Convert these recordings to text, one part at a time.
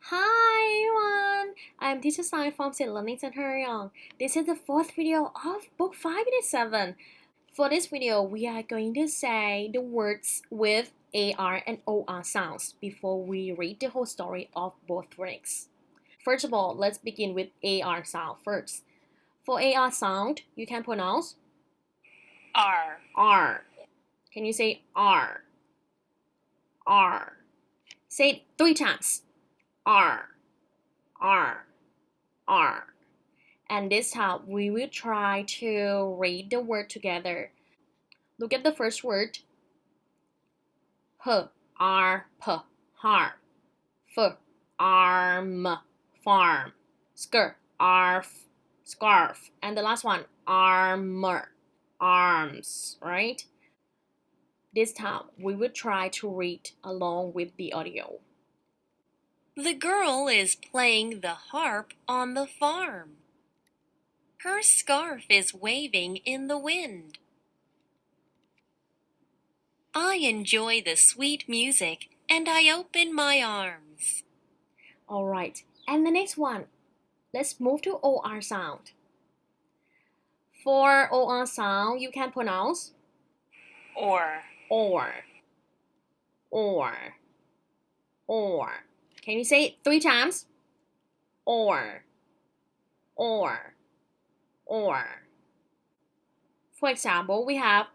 Hi everyone, I'm Teacher Sai from slcrayong. This is the fourth video of book 5 unit 7. For this video, we are going to say the words with AR and OR sounds before we read the whole story of both phonics. First of all, let's begin with AR sound first. For AR sound, you can pronounce R. R. Can you say R? R. Say it 3 times. R, R, R. And this time we will try to read the word together. Look at the first word. H, R, P, har. F, arm, farm. Sk, arf, scarf. And the last one, armor, arms, right? This time we will try to read along with the audio. The girl is playing the harp on the farm. Her scarf is waving in the wind. I enjoy the sweet music and I open my arms. Alright, and the next one, let's move to OR sound. For OR sound, you can pronounce Or. or. Can you say it 3 times? Or. For example, we have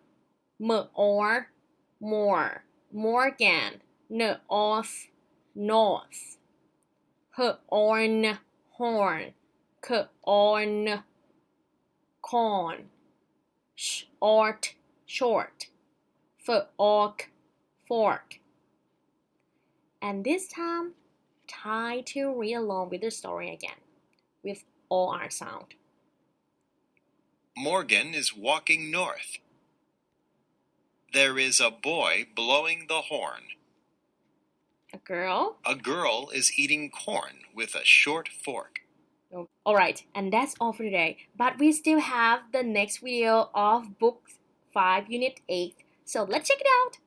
or, more, Morgan, off, north, horn, horn, on, corn, short, short, fork, fork. And this time, try to read along with the story again, with OR sound. Morgan is walking north. There is a boy blowing the horn. A girl? A girl is eating corn with a short fork. Alright, and that's all for today. But we still have the next video of book 5 unit 8. So let's check it out.